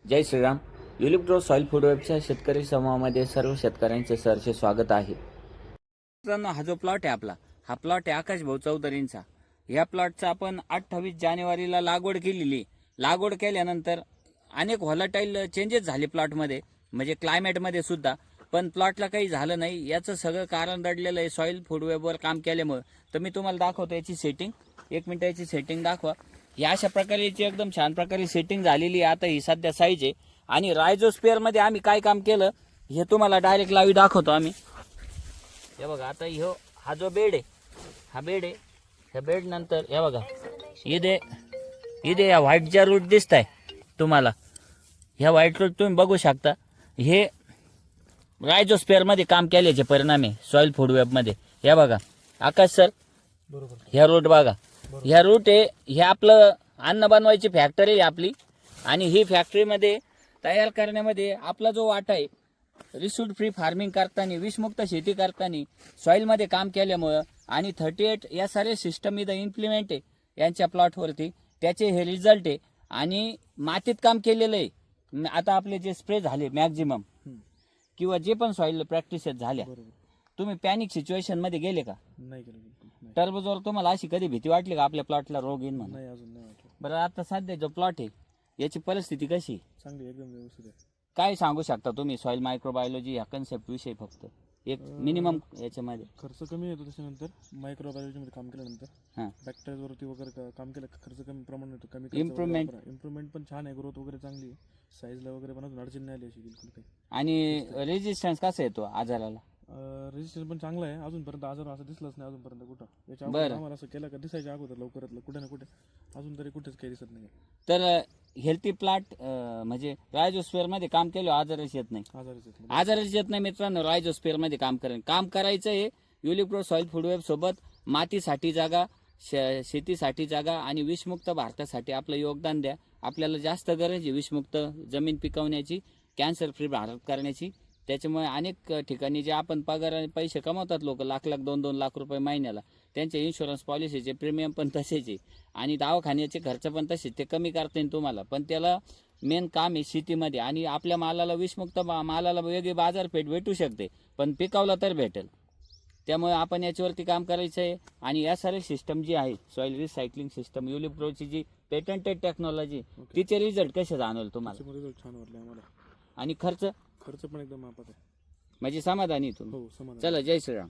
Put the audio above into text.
जय Shriram. युलिप्रो soil food वेबच्या शेतकरी समूहामध्ये सर्व शेतकऱ्यांचे सहर्ष स्वागत आहे. मित्रांनो, हा जो प्लॉट आहे आपला, हा प्लॉट आहे आकाश भाऊ चौधरींचा. या प्लॉटचा आपण 28 जानेवारीला लागवड केलेली. लागवड केल्यानंतर अनेक व्हॉलटाईल चेंजेस झाले प्लॉटमध्ये, म्हणजे क्लायमेटमध्ये सुद्धा. पण प्लॉटला काही झालं नाही. याचं सगळं कारण दडलेलं आहे सॉइल फूड वेबवर काम केल्यामुळे. तर मी तुम्हाला दाखवतो याची सेटिंग. 1 मिनिट याची सेटिंग दाखवा. या अशा प्रकारे याची एकदम छान प्रकारे सेटिंग झालेली आहे. आता ही सध्या साईज आहे. आणि रायझोस्पेअर मध्ये आम्ही काय काम केलं हे तुम्हाला डायरेक्ट लावी दाखवतो आम्ही. हे बघा, आता हा जो बेड आहे, हा बेड आहे. ह्या बेड नंतर हे बघा, इथे या व्हाईटच्या रूट दिसत आहे तुम्हाला. ह्या व्हाईट रूट तुम्ही बघू शकता. हे रायझोस्पेअर मध्ये काम केल्याचे परिणाम आहे सॉइल फूड वेब मध्ये. हे बघा आकाश सर, बरोबर. ह्या रूट बघा. ह्या रूट आहे, हे आपलं अन्न बनवायची फॅक्टरी आहे आपली. आणि ही फॅक्टरीमध्ये तयार करण्यामध्ये आपला जो वाटा आहे, रिसूट फ्री फार्मिंग करताना, विषमुक्त शेती करताना सॉईलमध्ये काम केल्यामुळं आणि 38 या सारे सिस्टम इथं इम्प्लिमेंट आहे यांच्या प्लॉटवरती. त्याचे हे रिझल्ट आहे. आणि मातीत काम केलेलं आहे. आता आपले जे स्प्रे झाले मॅक्झिमम किंवा जे पण सॉईल प्रॅक्टिसेस झाल्या, तुम्ही पॅनिक सिच्युएशन मध्ये गेले का? नाही केलं बिलकुल नाही. टरबूजवर तुम्हाला अशी कधी भीती वाटली का आपल्या प्लॉटला रोग येईल म्हणून? नाही, अजून नाही वाटलं. बरं, आता सध्या जो प्लॉट आहे याची परिस्थिती कशी आहे? चांगली, एकदम व्यवस्थित आहे. काय सांगू शकता तुम्ही सॉइल मायक्रोबायोलॉजी ह्या कन्सेप्ट विषयी? फक्त एक मिनिमम याच्यामध्ये खर्च कमी येतो. त्याच्यानंतर मायक्रोबायोलॉजीमध्ये काम केल्यानंतर हां, बॅक्टेरियावरती वगैरे काम केलं खर्च कमी प्रमाण येतो. कमी इम्प्रुव्हमेंट पण छान आहे. ग्रोथ वगैरे चांगली आहे. साईजला वगैरे पण अजून अडचण नाही आली अशी बिलकुल काही. आणि रेजिस्टन्स कसा येतो आजाराला? रजिस्ट्रेशन पण चांगलं आहे. अजूनपर्यंत आजार असं दिसलंच नाही अजूनपर्यंत कुठं. याच्या बरं. अगोदर आम्हाला असं केलं का दिसायच्या अगोदर लवकरात कुठे ना कुठे, अजून तरी कुठेच काही दिसत नाही. तर हेल्थी प्लॉट म्हणजे रायझोस्पेअर मध्ये काम केलं आजारच येत नाही. आजारच येत नाही मित्रांनो. रायझोस्पेअर मध्ये काम करायचं आहे. युलिप्रो सॉइल फूड वेब सोबत मातीसाठी जागा, शेतीसाठी जागा आणि विषमुक्त भारतासाठी आपलं योगदान द्या. आपल्याला जास्त गरज आहे विषमुक्त जमीन पिकवण्याची, कॅन्सर फ्री भारत करण्याची. त्याच्यामुळे अनेक ठिकाणी जे आपण पगार आणि पैसे कमवतात लोक, लाख 2-2 लाख रुपये महिन्याला, त्यांच्या इन्शुरन्स पॉलिसीचे प्रीमियम पण तसेच आहे आणि दवाखान्याचे खर्च पण तसेच. ते कमी करता येईल तुम्हाला. पण त्याला मेन काम आहे शेतीमध्ये. आणि आपल्या मालाला, विषमुक्त मालाला वेगळी बाजारपेठ भेटू शकते, पण पिकवला तर भेटेल. त्यामुळे आपण याच्यावरती काम करायचं आहे. आणि या सारे सिस्टम जी आहे सॉइल रिसायकलिंग सिस्टम, युलिप्रोची जी पेटंटेड टेक्नॉलॉजी, तिचे रिझल्ट कसे जाणवले तुम्हाला? रिझल्ट छान वाटले आम्हाला. आणि खर्च खर्च पण एकदम मापात आहे. म्हणजे समाधानी तुम्ही? हो, समाधान. चला, जय श्रीराम.